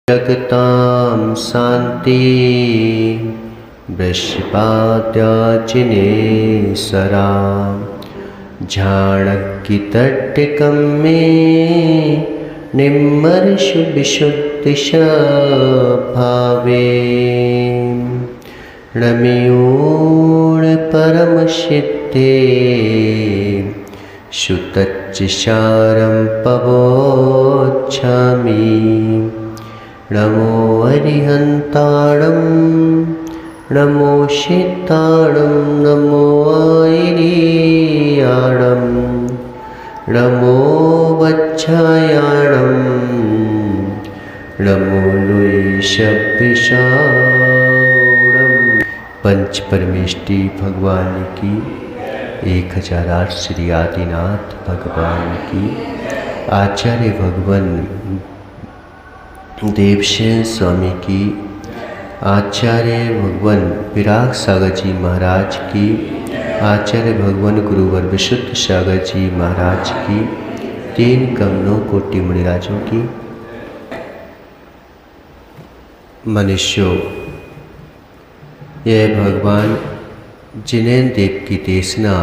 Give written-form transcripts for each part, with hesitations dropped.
जगतां शान्ति वृषभाद्याजिनेसरां झाणक्कितट्टिकं मे निम्मर्षु विशुद्धिस्वभावे रमयोण परमसिद्धे शुतच्चिशारं पवोच्छामि नमो अरिहन्ताणं नमो सिद्धाणं नमो ऐरियाणं नमो वच्छायाणं नमो लुईशब्दिशाणं। पंच परमेष्टि भगवान की 1008 श्री आदिनाथ भगवान की आचार्य भगवान देवसेन स्वामी की आचार्य भगवान विराग सागर जी महाराज की आचार्य भगवान गुरुवर विशुद्ध सागर जी महाराज की 3 कमलों कोटि मुनिराजों की। मनुष्यों, यह भगवान जिनेन्द्र देव की देशना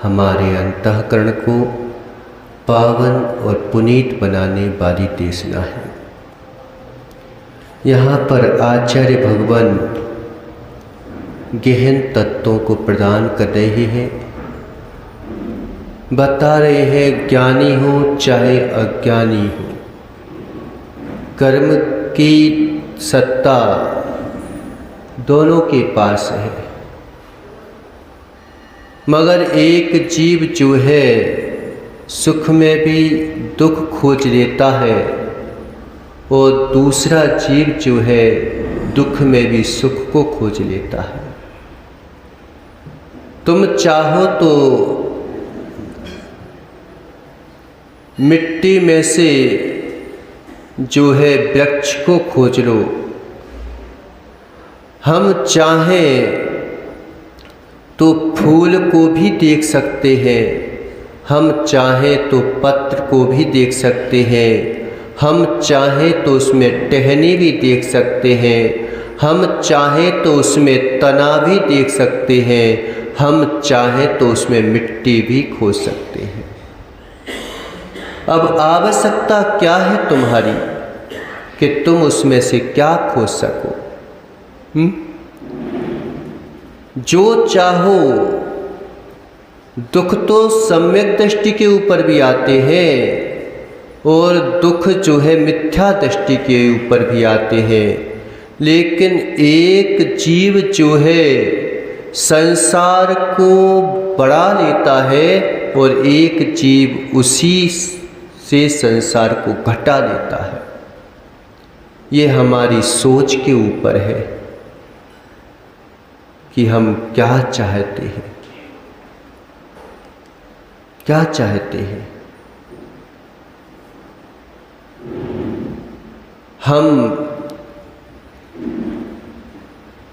हमारे अंतःकरण को पावन और पुनीत बनाने वाली देशना है। यहाँ पर आचार्य भगवान गहन तत्वों को प्रदान कर रहे हैं, बता रहे हैं ज्ञानी हो चाहे अज्ञानी हो, कर्म की सत्ता दोनों के पास है। मगर एक जीव जो है सुख में भी दुख खोज लेता है और दूसरा जीव जो है दुख में भी सुख को खोज लेता है। तुम चाहो तो मिट्टी में से जो है वृक्ष को खोज लो, हम चाहें तो फूल को भी देख सकते हैं, हम चाहें तो पत्र को भी देख सकते हैं, हम चाहें तो उसमें टहनी भी देख सकते हैं, हम चाहें तो उसमें तना भी देख सकते हैं, हम चाहें तो उसमें मिट्टी भी खोज सकते हैं। अब आवश्यकता क्या है तुम्हारी कि तुम उसमें से क्या खोज सको? जो चाहो। दुख तो सम्यक दृष्टि के ऊपर भी आते हैं और दुख जो है मिथ्या दृष्टि के ऊपर भी आते हैं, लेकिन एक जीव जो है संसार को बढ़ा लेता है और एक जीव उसी से संसार को घटा लेता है। ये हमारी सोच के ऊपर है कि हम क्या चाहते हैं, क्या चाहते हैं। हम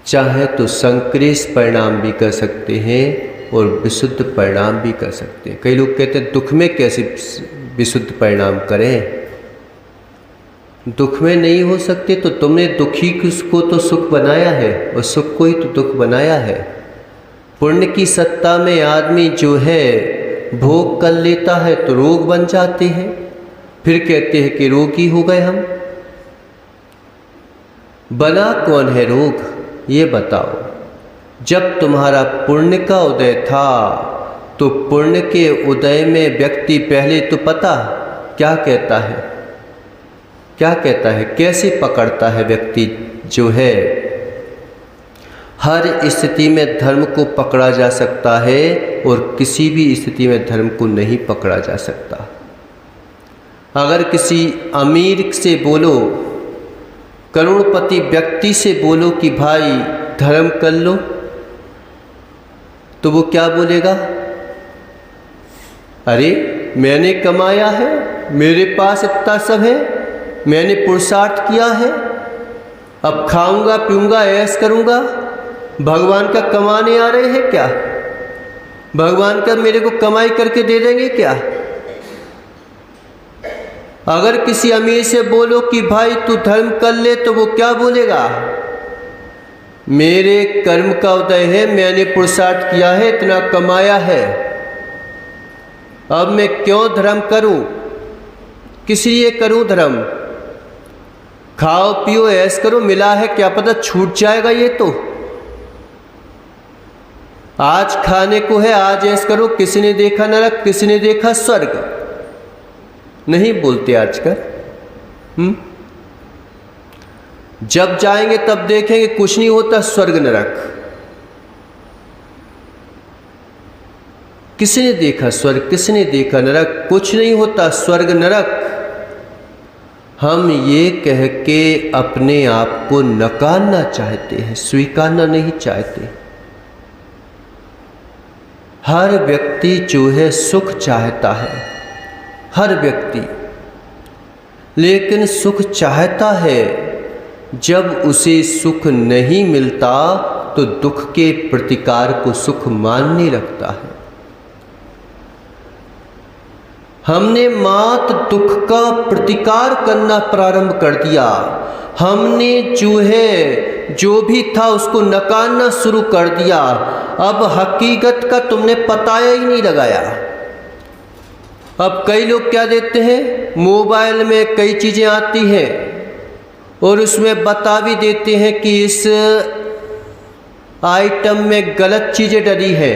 चाहे तो संक्रेश परिणाम भी कर सकते हैं और विशुद्ध परिणाम भी कर सकते हैं। कई लोग कहते हैं दुख में कैसे विशुद्ध परिणाम करें? दुख में नहीं हो सकते तो तुमने दुखी को तो सुख बनाया है और सुख को ही तो दुख बनाया है। पुण्य की सत्ता में आदमी जो है भोग कर लेता है तो रोग बन जाते हैं, फिर कहते हैं कि रोगी हो गए हम। बना कौन है रोग, ये बताओ। जब तुम्हारा पुण्य का उदय था तो पुण्य के उदय में व्यक्ति पहले तो पता क्या कहता है, क्या कहता है, कैसे पकड़ता है व्यक्ति जो है। हर स्थिति में धर्म को पकड़ा जा सकता है और किसी भी स्थिति में धर्म को नहीं पकड़ा जा सकता। अगर किसी अमीर से बोलो, करोड़पति व्यक्ति से बोलो कि भाई धर्म कर लो, तो वो क्या बोलेगा? अरे मैंने कमाया है, मेरे पास इतना सब है, मैंने पुरुषार्थ किया है, अब खाऊंगा पीऊंगा ऐश करूंगा, भगवान का कमाने आ रहे हैं क्या? भगवान का मेरे को कमाई करके दे देंगे क्या? अगर किसी अमीर से बोलो कि भाई तू धर्म कर ले, तो वो क्या बोलेगा? मेरे कर्म का उदय है, मैंने पुरुषार्थ किया है, इतना कमाया है, अब मैं क्यों धर्म करूं? किस लिए करूं धर्म? खाओ पियो ऐश करो, मिला है, क्या पता छूट जाएगा ये तो। आज खाने को है, आज ऐश करो, किसी ने देखा नरक, किसी ने देखा स्वर्ग, नहीं बोलते आजकल। जब जाएंगे तब देखेंगे कुछ नहीं होता स्वर्ग नरक। किसी ने देखा स्वर्ग, किसी ने देखा नरक, कुछ नहीं होता स्वर्ग नरक। हम ये कह के अपने आप को नकारना चाहते हैं, स्वीकारना नहीं चाहते। हर व्यक्ति जो है सुख चाहता है, हर व्यक्ति, लेकिन सुख चाहता है, जब उसे सुख नहीं मिलता तो दुख के प्रतिकार को सुख मानने लगता है। हमने मात्र दुख का प्रतिकार करना प्रारंभ कर दिया। हमने जो भी था उसको नकारना शुरू कर दिया। अब हकीकत का तुमने पताया ही नहीं लगाया। अब कई लोग क्या देते हैं, मोबाइल में कई चीज़ें आती हैं और उसमें बता भी देते हैं कि इस आइटम में गलत चीज़ें डली है,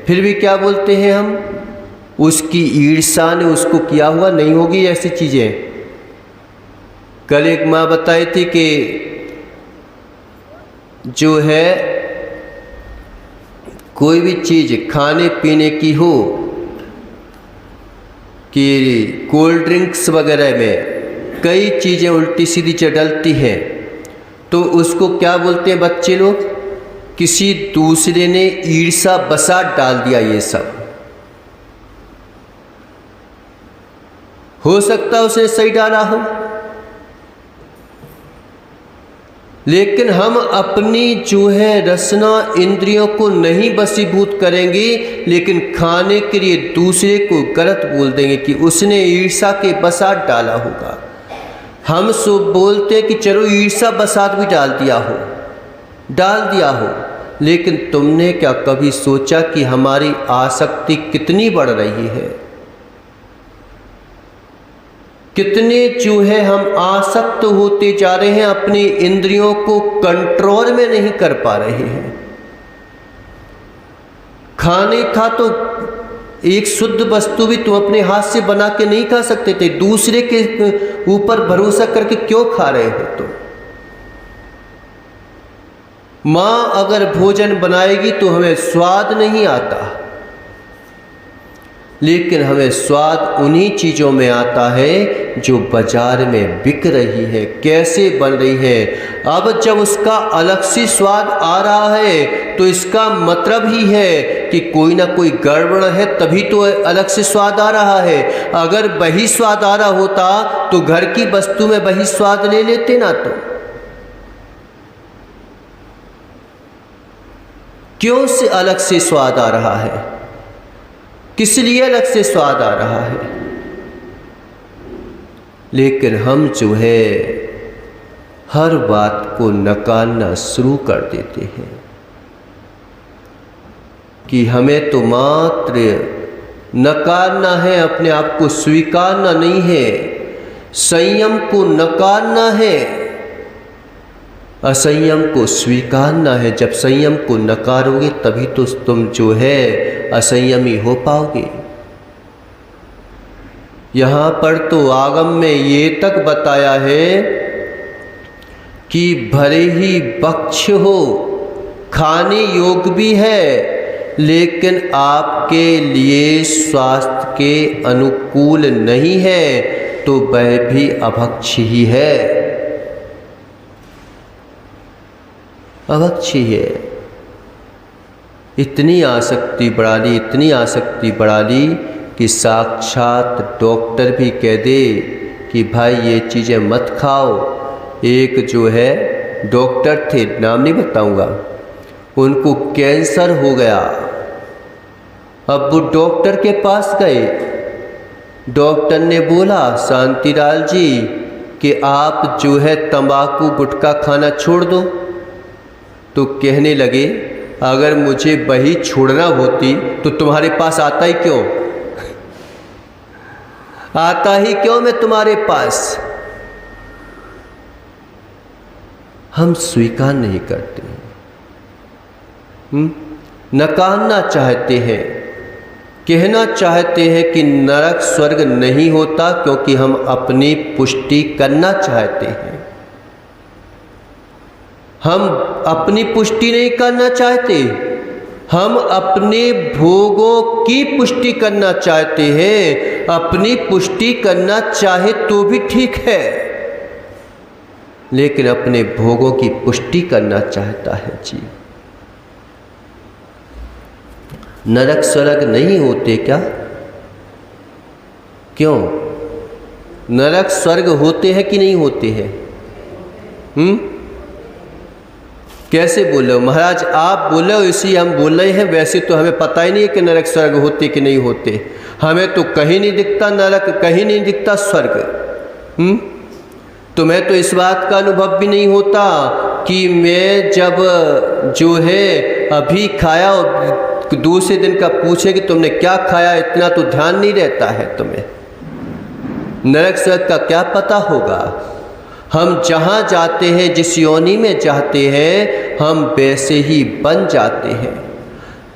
फिर भी क्या बोलते हैं हम, उसकी ईर्ष्या ने उसको किया हुआ, नहीं होगी ऐसी चीज़ें। कल एक माँ बताई थी कि जो है कोई भी चीज़ खाने पीने की हो, कि कोल्ड ड्रिंक्स वगैरह में कई चीज़ें उल्टी सीधी डलती हैं, तो उसको क्या बोलते हैं बच्चे लोग, किसी दूसरे ने ईर्ष्या बसात डाल दिया। ये सब हो सकता है उसने सही डाला हो, लेकिन हम अपनी जो है रसना इंद्रियों को नहीं वशीभूत करेंगे, लेकिन खाने के लिए दूसरे को गलत बोल देंगे कि उसने ईर्ष्या के बसात डाला होगा। हम सब बोलते हैं कि चलो ईर्ष्या बसात भी डाल दिया हो, लेकिन तुमने क्या कभी सोचा कि हमारी आसक्ति कितनी बढ़ रही है, कितने जो है हम आसक्त होते जा रहे हैं, अपनी इंद्रियों को कंट्रोल में नहीं कर पा रहे हैं। खाने था तो एक शुद्ध वस्तु भी तुम अपने हाथ से बना के नहीं खा सकते थे, दूसरे के ऊपर भरोसा करके क्यों खा रहे हो तुम? माँ अगर भोजन बनाएगी तो हमें स्वाद नहीं आता, लेकिन हमें स्वाद उन्हीं चीज़ों में आता है जो बाजार में बिक रही है, कैसे बन रही है। अब जब उसका अलग से स्वाद आ रहा है तो इसका मतलब ही है कि कोई ना कोई गड़बड़ है, तभी तो अलग से स्वाद आ रहा है। अगर वही स्वाद आ रहा होता तो घर की वस्तु में वही स्वाद ले लेते ना। तो क्यों से अलग से स्वाद आ रहा है, किस लिए अलग से स्वाद आ रहा है? लेकिन हम जो है हर बात को नकारना शुरू कर देते हैं कि हमें तो मात्र नकारना है, अपने आप को स्वीकारना नहीं है, संयम को नकारना है, असंयम को स्वीकारना है। जब संयम को नकारोगे तभी तो तुम जो है असंयमी हो पाओगे। यहाँ पर तो आगम में ये तक बताया है कि भले ही भक्ष्य हो, खाने योग भी है, लेकिन आपके लिए स्वास्थ्य के अनुकूल नहीं है, तो वह भी अभक्ष्य ही है, अभक्ष्य है। इतनी आसक्ति बढ़ा ली कि साक्षात डॉक्टर भी कह दे कि भाई ये चीज़ें मत खाओ। एक जो है डॉक्टर थे, नाम नहीं बताऊंगा, उनको कैंसर हो गया। अब वो डॉक्टर के पास गए, डॉक्टर ने बोला शांतिलाल जी कि आप जो है तंबाकू गुटखा खाना छोड़ दो। तो कहने लगे अगर मुझे वही छोड़ना होती तो तुम्हारे पास आता ही क्यों? आता ही क्यों मैं तुम्हारे पास? हम स्वीकार नहीं करते, नकारना चाहते हैं, कहना चाहते हैं कि नरक स्वर्ग नहीं होता, क्योंकि हम अपनी पुष्टि करना चाहते हैं। हम अपनी पुष्टि नहीं करना चाहते, हम अपने भोगों की पुष्टि करना चाहते हैं। अपनी पुष्टि करना चाहे तो भी ठीक है, लेकिन अपने भोगों की पुष्टि करना चाहता है जी। नरक स्वर्ग नहीं होते क्या? क्यों? नरक स्वर्ग होते हैं कि नहीं होते हैं? कैसे बोल रहे हो महाराज? आप बोल रहे हो इसलिए हम बोल रहे हैं, वैसे तो हमें पता ही नहीं है कि नरक स्वर्ग होते कि नहीं होते। हमें तो कहीं नहीं दिखता नरक, कहीं नहीं दिखता स्वर्ग। तुम्हें तो इस बात का अनुभव भी नहीं होता कि मैं जब जो है अभी खाया और दूसरे दिन का पूछे कि तुमने क्या खाया, इतना तो ध्यान नहीं रहता है तुम्हें। नरक स्वर्ग का क्या पता होगा? हम जहाँ जाते हैं, जिस योनि में जाते हैं, हम वैसे ही बन जाते हैं।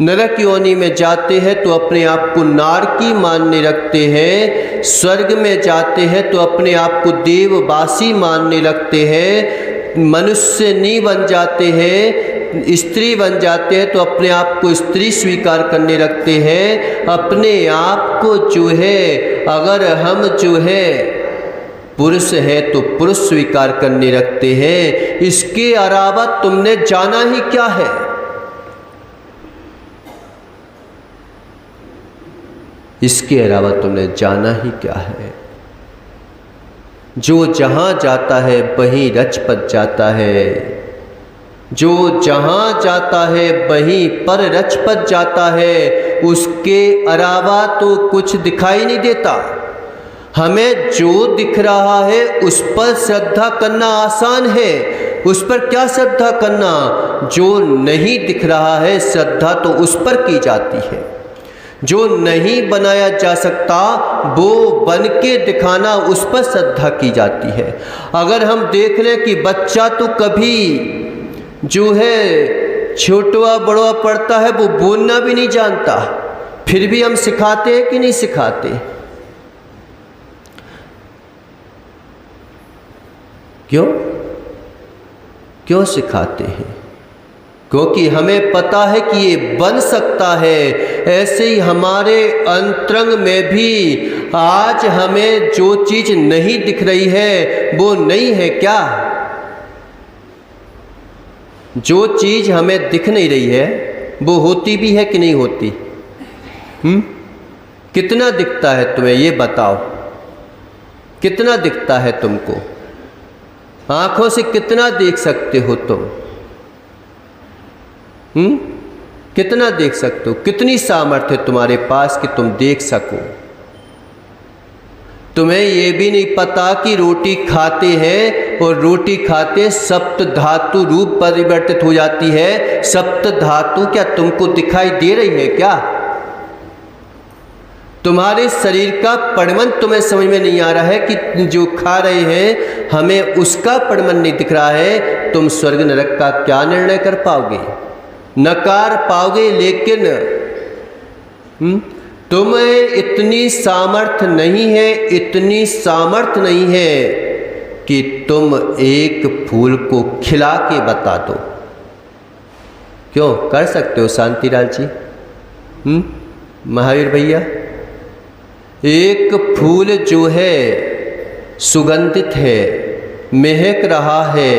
नरक योनि में जाते हैं तो अपने आप को नारकी मानने लगते हैं, स्वर्ग में जाते हैं तो अपने आप को देववासी मानने लगते हैं, मनुष्य नहीं बन जाते हैं, स्त्री बन जाते हैं तो अपने आप को स्त्री स्वीकार करने लगते हैं। अपने आप को जो है, अगर हम जो है पुरुष है तो पुरुष स्वीकार करने लगते हैं। इसके अलावा तुमने जाना ही क्या है? इसके अलावा तुमने जाना ही क्या है? जो जहां जाता है वहीं रचपत जाता है, जो जहां जाता है वहीं पर रचपत जाता है। उसके अलावा तो कुछ दिखाई नहीं देता। हमें जो दिख रहा है उस पर श्रद्धा करना आसान है। उस पर क्या श्रद्धा करना? जो नहीं दिख रहा है श्रद्धा तो उस पर की जाती है। जो नहीं बनाया जा सकता वो बन के दिखाना, उस पर श्रद्धा की जाती है। अगर हम देख लें कि बच्चा तो कभी जो है छोटवा बड़वा पड़ता है, वो बोलना भी नहीं जानता, फिर भी हम सिखाते हैं कि नहीं सिखाते? क्यों? क्यों सिखाते हैं? क्योंकि हमें पता है कि ये बन सकता है। ऐसे ही हमारे अंतरंग में भी आज हमें जो चीज़ नहीं दिख रही है वो नहीं है क्या? जो चीज़ हमें दिख नहीं रही है वो होती भी है कि नहीं होती? कितना दिखता है तुम्हें ये बताओ? कितना दिखता है तुमको? आँखों से कितना देख सकते हो तुम? कितना देख सकते हो? कितनी सामर्थ्य है तुम्हारे पास कि तुम देख सको? तुम्हें ये भी नहीं पता कि रोटी खाते हैं और रोटी खाते सप्त धातु रूप परिवर्तित हो जाती है। सप्त धातु क्या तुमको दिखाई दे रही है क्या? तुम्हारे शरीर का परिमल तुम्हें समझ में नहीं आ रहा है कि जो खा रहे हैं हमें उसका परिमल नहीं दिख रहा है। तुम स्वर्ग नरक का क्या निर्णय कर पाओगे? नकार पाओगे। लेकिन तुम्हें इतनी सामर्थ्य नहीं है, इतनी सामर्थ्य नहीं है कि तुम एक फूल को खिला के बता दो। क्यों? कर सकते हो शांतिलाल जी? महावीर भैया, एक फूल जो है सुगंधित है, महक रहा है,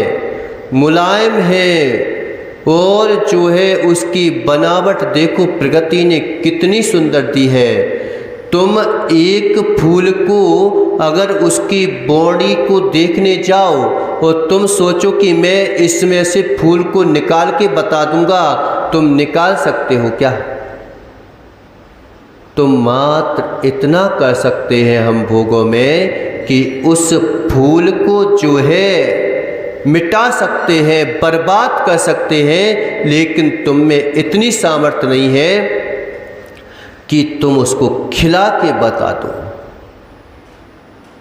मुलायम है, और जो है उसकी बनावट देखो प्रकृति ने कितनी सुंदर दी है। तुम एक फूल को अगर उसकी बॉडी को देखने जाओ और तुम सोचो कि मैं इसमें से फूल को निकाल के बता दूंगा, तुम निकाल सकते हो क्या? तो मात्र इतना कर सकते हैं हम भोगों में कि उस फूल को जो है मिटा सकते हैं, बर्बाद कर सकते हैं, लेकिन तुम में इतनी सामर्थ्य नहीं है कि तुम उसको खिला के बता दो।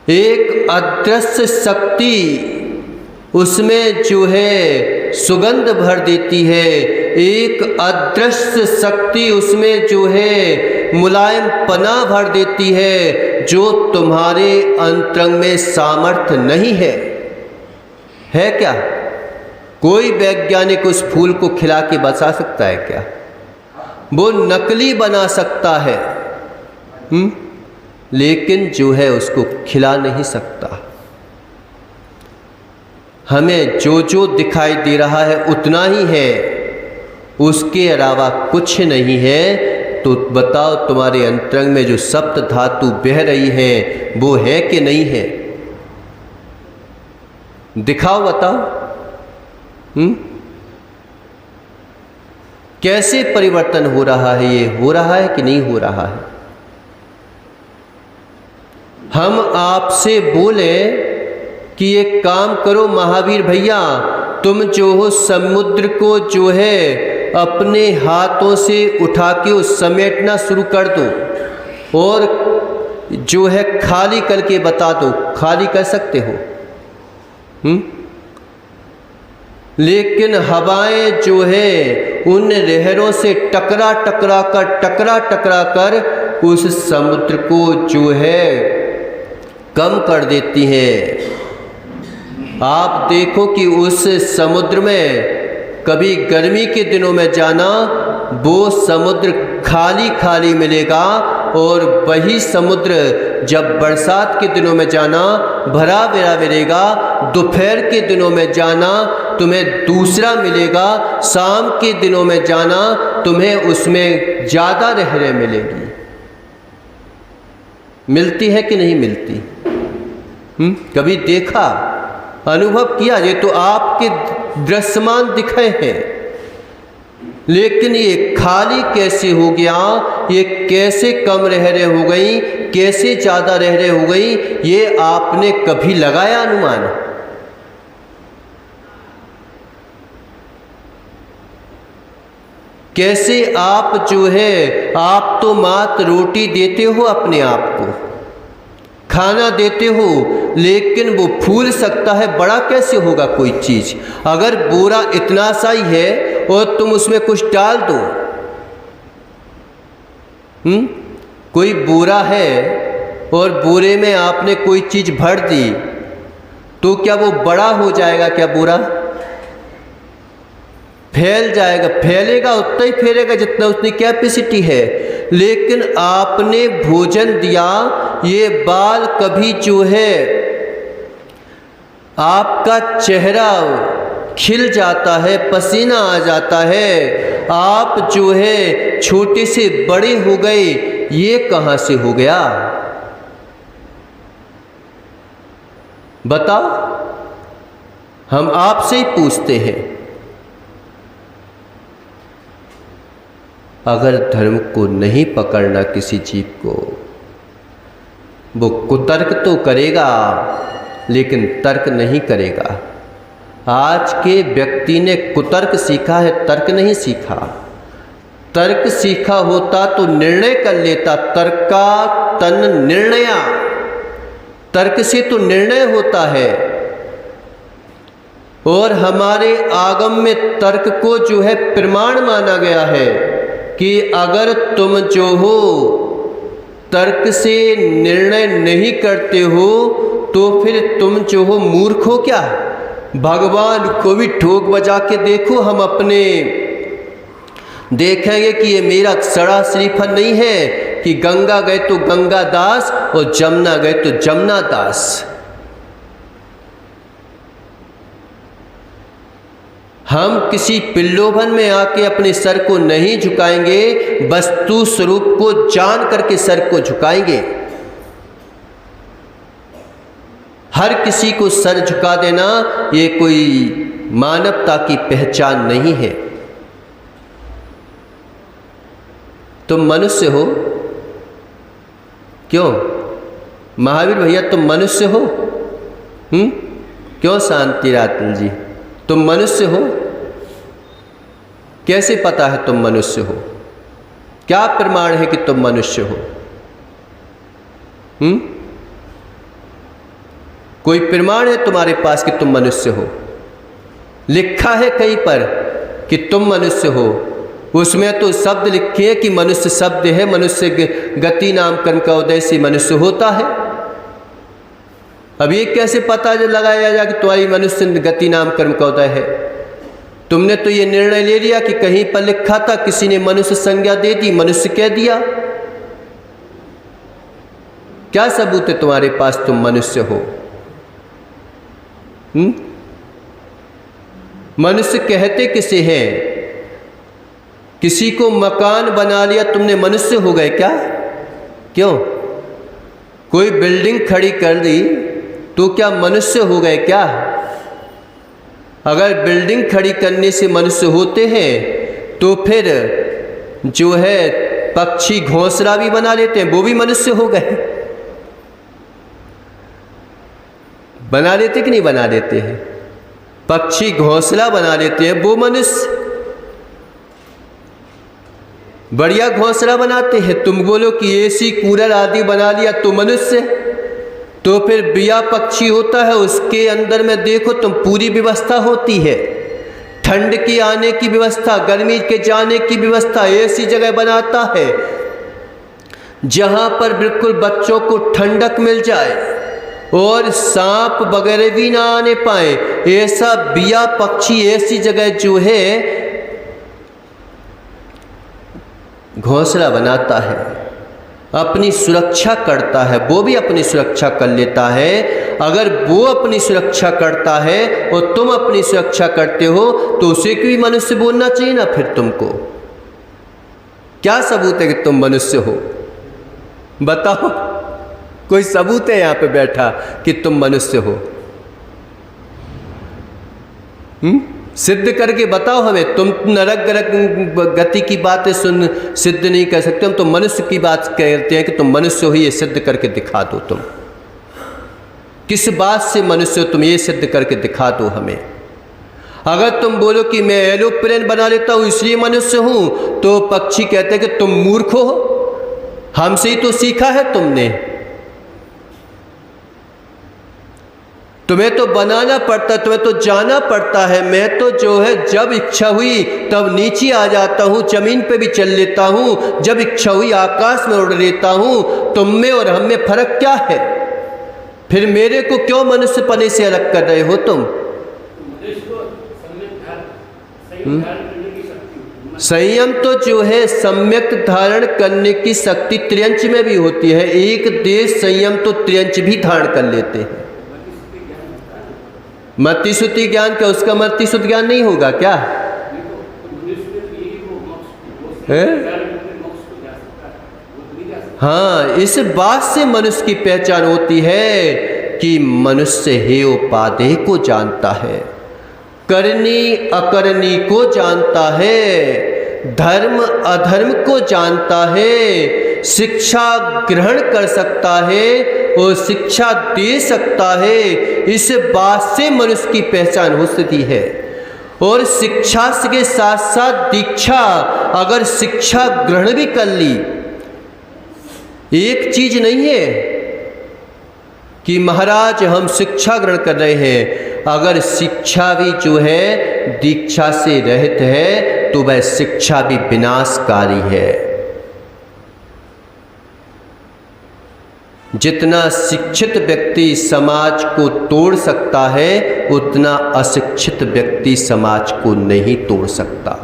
एक अदृश्य शक्ति उसमें जो है सुगंध भर देती है, एक अदृश्य शक्ति उसमें जो है मुलायम पना भर देती है, जो तुम्हारे अंतरंग में सामर्थ्य नहीं है क्या? कोई वैज्ञानिक उस फूल को खिला के बचा सकता है क्या? वो नकली बना सकता है, लेकिन जो है उसको खिला नहीं सकता। हमें जो जो दिखाई दे रहा है उतना ही है, उसके अलावा कुछ नहीं है। तो बताओ तुम्हारे अंतरंग में जो सप्त धातु बह रही है वो है कि नहीं है? दिखाओ, बताओ। कैसे परिवर्तन हो रहा है? ये हो रहा है कि नहीं हो रहा है? हम आपसे बोले कि एक काम करो महावीर भैया, तुम जो हो समुद्र को जो है अपने हाथों से उठा के उस समेटना शुरू कर दो और जो है खाली करके बता दो। खाली कर सकते हो? लेकिन हवाएं जो है उन लहरों से टकरा टकरा कर उस समुद्र को जो है कम कर देती हैं। आप देखो कि उस समुद्र में कभी गर्मी के दिनों में जाना, वो समुद्र खाली खाली मिलेगा, और वही समुद्र जब बरसात के दिनों में जाना भरा भरा मिलेगा। दोपहर के दिनों में जाना तुम्हें दूसरा मिलेगा, शाम के दिनों में जाना तुम्हें उसमें ज़्यादा लहरें मिलेगी। मिलती है कि नहीं मिलती? कभी देखा, अनुभव किया? ये तो आपके दृश्यमान दिखे हैं, लेकिन ये खाली कैसे हो गया? ये कैसे कम लहरें हो गई, कैसे ज़्यादा लहरें हो गई? ये आपने कभी लगाया अनुमान? कैसे आप जो है, आप तो मात्र रोटी देते हो अपने आप को, खाना देते हो, लेकिन वो फूल सकता है, बड़ा कैसे होगा कोई चीज़? अगर बोरा इतना सा ही है और तुम उसमें कुछ डाल दो, कोई बोरा है और बोरे में आपने कोई चीज़ भर दी, तो क्या वो बड़ा हो जाएगा क्या बोरा? फैल जाएगा, फैलेगा उतना ही फैलेगा जितना उसकी कैपेसिटी है। लेकिन आपने भोजन दिया, ये बाल कभी जो है आपका चेहरा खिल जाता है, पसीना आ जाता है, आप जो है छोटे से बड़े हो गए, ये कहाँ से हो गया? बताओ, हम आपसे ही पूछते हैं। अगर धर्म को नहीं पकड़ना किसी जीव को, वो कुतर्क तो करेगा लेकिन तर्क नहीं करेगा। आज के व्यक्ति ने कुतर्क सीखा है, तर्क नहीं सीखा। तर्क सीखा होता तो निर्णय कर लेता। तर्का तन निर्णया, तर्क से तो निर्णय होता है। और हमारे आगम में तर्क को जो है प्रमाण माना गया है कि अगर तुम जो हो तर्क से निर्णय नहीं करते हो तो फिर तुम जो हो मूर्ख हो क्या? भगवान को भी ठोक बजा के देखो, हम अपने देखेंगे कि ये मेरा सड़ा श्रीफल नहीं है कि गंगा गए तो गंगा दास और जमुना गए तो जमुना दास। हम किसी प्रलोभन में आके अपने सर को नहीं झुकाएंगे, वस्तु स्वरूप को जान करके सर को झुकाएंगे। हर किसी को सर झुका देना ये कोई मानवता की पहचान नहीं है। तुम मनुष्य हो, क्यों महावीर भैया तुम मनुष्य हो? क्यों शांति रातल जी, तुम मनुष्य हो? कैसे पता है तुम मनुष्य हो? क्या प्रमाण है कि तुम मनुष्य हो? कोई प्रमाण है तुम्हारे पास कि तुम मनुष्य हो? लिखा है कहीं पर कि तुम मनुष्य हो? उसमें तो शब्द लिखे हैं कि मनुष्य शब्द है, मनुष्य गति नाम कर्म का उदय से मनुष्य होता है। अब ये कैसे पता लगाया जाए कि तुम्हारी मनुष्य गति नाम कर्म का उदय है? तुमने तो ये निर्णय ले लिया कि कहीं पर लिखा था, किसी ने मनुष्य संज्ञा दे दी, मनुष्य कह दिया। क्या सबूत है तुम्हारे पास तुम मनुष्य हो? मनुष्य कहते किसे हैं? किसी को मकान बना लिया तुमने, मनुष्य हो गए क्या? क्यों? कोई बिल्डिंग खड़ी कर दी तो क्या मनुष्य हो गए क्या? अगर बिल्डिंग खड़ी करने से मनुष्य होते हैं तो फिर जो है पक्षी घोंसला भी बना लेते हैं, वो भी मनुष्य हो गए। बना लेते कि नहीं बना लेते हैं? पक्षी घोंसला बना लेते हैं, वो मनुष्य बढ़िया घोंसला बनाते हैं। तुम बोलो कि एसी कूलर आदि बना लिया तो मनुष्य, तो फिर बिया पक्षी होता है, उसके अंदर में देखो तुम पूरी व्यवस्था होती है, ठंड की आने की व्यवस्था, गर्मी के जाने की व्यवस्था। ऐसी जगह बनाता है जहां पर बिल्कुल बच्चों को ठंडक मिल जाए और सांप वगैरह भी ना आने पाए। ऐसा बिया पक्षी ऐसी जगह जो है घोंसला बनाता है, अपनी सुरक्षा करता है। वो भी अपनी सुरक्षा कर लेता है। अगर वो अपनी सुरक्षा करता है और तुम अपनी सुरक्षा करते हो तो उसे भी मनुष्य बोलना चाहिए ना। फिर तुमको क्या सबूत है कि तुम मनुष्य हो? बताओ, कोई सबूत है यहाँ पे बैठा कि तुम मनुष्य हो? सिद्ध करके बताओ हमें। तुम नरक गरक गति की बातें सुन सिद्ध नहीं कर सकते, हम तो मनुष्य की बात कहते हैं कि तुम मनुष्य हो, ये सिद्ध करके दिखा दो। तुम किस बात से मनुष्य हो, तुम ये सिद्ध करके दिखा दो हमें। अगर तुम बोलो कि मैं एरोप्लेन बना लेता हूं इसलिए मनुष्य हूं, तो पक्षी कहते हैं कि तुम मूर्ख हो, हमसे ही तो सीखा है तुमने। तुम्हें तो बनाना पड़ता, तुम्हें तो जाना पड़ता है। मैं तो जो है जब इच्छा हुई तब नीचे आ जाता हूँ, जमीन पे भी चल लेता हूँ, जब इच्छा हुई आकाश में उड़ लेता हूँ। तुम में और हम में फर्क क्या है? फिर मेरे को क्यों मनुष्य पने से अलग कर रहे हो तुम? संयम तो जो है सम्यक धारण करने की शक्ति त्रियंच में भी होती है। एक देश संयम तो त्रियंच भी धारण कर लेते हैं। मति श्रुति ज्ञान क्या उसका मति श्रुति ज्ञान नहीं होगा क्या? हाँ, इस बात से मनुष्य की पहचान होती है कि मनुष्य हे उपादेय को जानता है, करनी अकरनी को जानता है, धर्म अधर्म को जानता है, शिक्षा ग्रहण कर सकता है और शिक्षा दे सकता है। इस बात से मनुष्य की पहचान हो सकती है। और शिक्षा के साथ साथ दीक्षा, अगर शिक्षा ग्रहण भी कर ली, एक चीज नहीं है कि महाराज हम शिक्षा ग्रहण कर रहे हैं। अगर शिक्षा भी जो है दीक्षा से रहित है तो वह शिक्षा भी विनाशकारी है। जितना शिक्षित व्यक्ति समाज को तोड़ सकता है, उतना अशिक्षित व्यक्ति समाज को नहीं तोड़ सकता।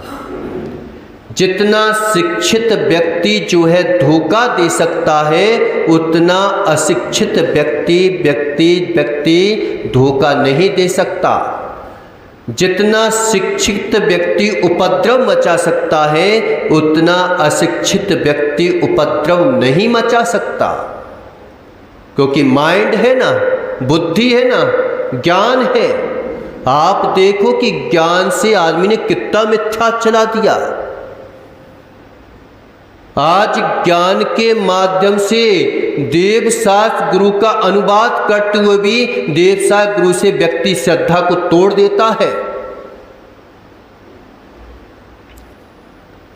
जितना शिक्षित व्यक्ति जो है धोखा दे सकता है, उतना अशिक्षित व्यक्ति धोखा नहीं दे सकता। जितना शिक्षित व्यक्ति उपद्रव मचा सकता है, उतना अशिक्षित व्यक्ति उपद्रव नहीं मचा सकता। क्योंकि माइंड है ना, बुद्धि है ना, ज्ञान है। आप देखो कि ज्ञान से आदमी ने कितना मिथ्या चला दिया। आज ज्ञान के माध्यम से देवशास्त्र गुरु का अनुवाद करते हुए भी देवशास्त्र गुरु से व्यक्ति श्रद्धा को तोड़ देता है।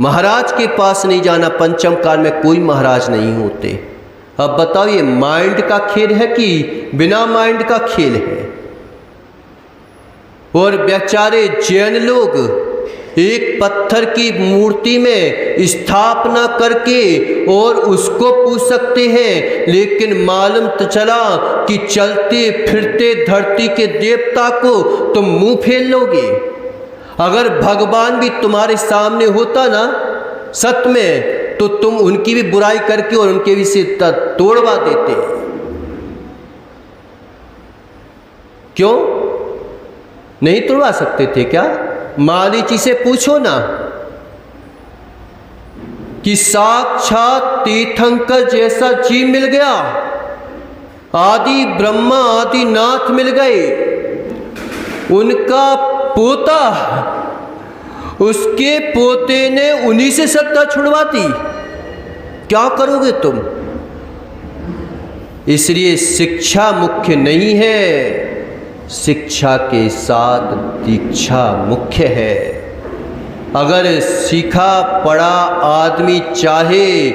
महाराज के पास नहीं जाना, पंचम काल में कोई महाराज नहीं होते। अब बताओ ये माइंड का खेल है कि बिना माइंड का खेल है? और बेचारे जैन लोग एक पत्थर की मूर्ति में स्थापना करके और उसको पूछ सकते हैं, लेकिन मालूम तो चला कि चलते फिरते धरती के देवता को तुम मुंह फेर लोगे। अगर भगवान भी तुम्हारे सामने होता ना सत में, तो तुम उनकी भी बुराई करके और उनके भी सिर तोड़वा देते। क्यों नहीं तोड़वा सकते थे क्या? मालीची से पूछो ना कि साक्षात तीर्थंकर जैसा जीव मिल गया, आदि ब्रह्मा आदि नाथ मिल गए, उनका पोता, उसके पोते ने उन्हीं से श्रद्धा छुड़वा दी, क्या करोगे तुम? इसलिए शिक्षा मुख्य नहीं है, शिक्षा के साथ दीक्षा मुख्य है। अगर सीखा पढ़ा आदमी चाहे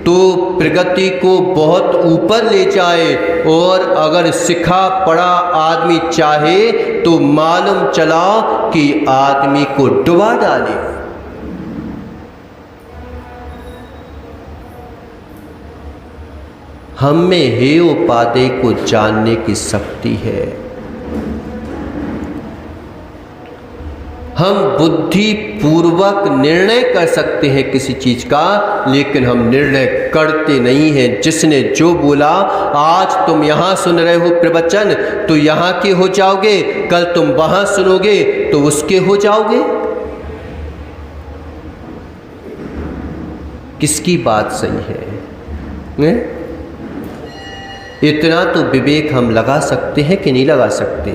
तो प्रगति को बहुत ऊपर ले जाए, और अगर सीखा पढ़ा आदमी चाहे तो मालूम चला कि आदमी को डुबा डाले। हम में हेय उपादेय को जानने की शक्ति है। हम बुद्धि पूर्वक निर्णय कर सकते हैं किसी चीज का, लेकिन हम निर्णय करते नहीं हैं। जिसने जो बोला, आज तुम यहां सुन रहे हो प्रवचन तो यहां के हो जाओगे, कल तुम वहां सुनोगे तो उसके हो जाओगे। किसकी बात सही है? इतना तो विवेक हम लगा सकते हैं कि नहीं लगा सकते?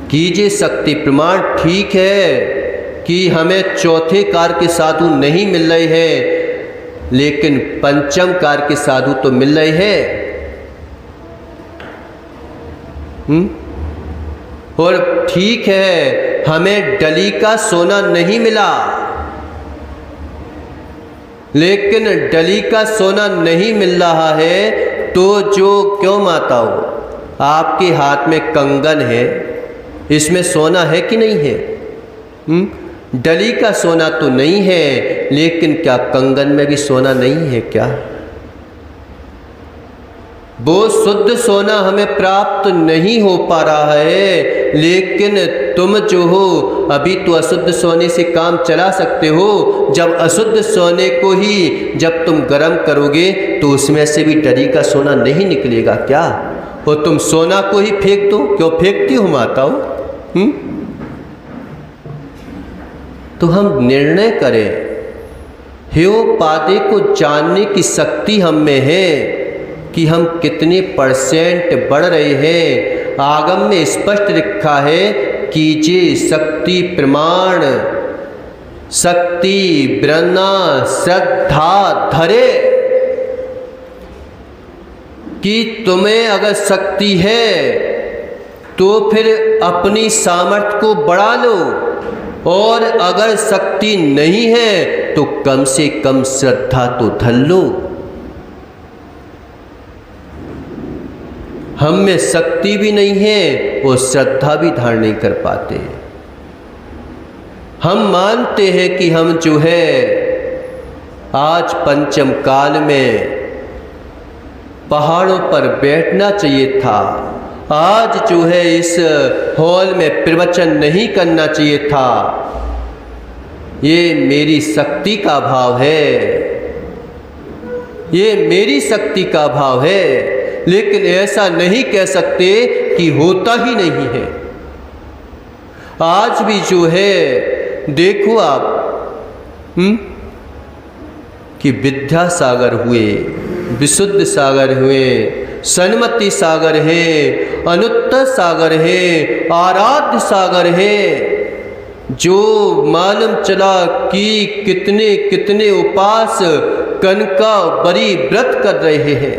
कीजिए शक्ति प्रमाण। ठीक है कि हमें चौथे कार के साधु नहीं मिल रहे हैं, लेकिन पंचम कार के साधु तो मिल रहे हैं। और ठीक है हमें डली का सोना नहीं मिला, लेकिन डली का सोना नहीं मिल रहा है तो जो क्यों माताओं आपके हाथ में कंगन है, इसमें सोना है कि नहीं है? डली का सोना तो नहीं है, लेकिन क्या कंगन में भी सोना नहीं है क्या? वो शुद्ध सोना हमें प्राप्त नहीं हो पा रहा है, लेकिन तुम जो हो अभी तो अशुद्ध सोने से काम चला सकते हो। जब अशुद्ध सोने को ही जब तुम गर्म करोगे तो उसमें से भी डली का सोना नहीं निकलेगा क्या? और तुम सोना को ही फेंक दो। क्यों फेंकती हो माताओं? तो हम निर्णय करें। हेयोपाध्याय को जानने की शक्ति हम में है कि हम कितने % बढ़ रहे हैं। आगम में स्पष्ट लिखा है, कीजिए शक्ति प्रमाण, शक्ति ब्रह्मा श्रद्धा धरे। कि तुम्हें अगर शक्ति है तो फिर अपनी सामर्थ्य को बढ़ा लो, और अगर शक्ति नहीं है तो कम से कम श्रद्धा तो धर लो। हम में शक्ति भी नहीं है और श्रद्धा भी धारण नहीं कर पाते। हम मानते हैं कि हम जो है आज पंचम काल में पहाड़ों पर बैठना चाहिए था, आज जो है इस हॉल में प्रवचन नहीं करना चाहिए था। ये मेरी शक्ति का भाव है, ये मेरी शक्ति का भाव है, लेकिन ऐसा नहीं कह सकते कि होता ही नहीं है। आज भी जो है देखो आप कि विद्यासागर हुए, विशुद्ध सागर हुए, सन्मति सागर है, अनुत्तर सागर है, आराध्य सागर है। जो मालूम चला कि कितने कितने उपास कनका बरी व्रत कर रहे हैं।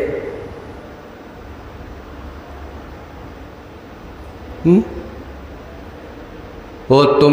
और तुम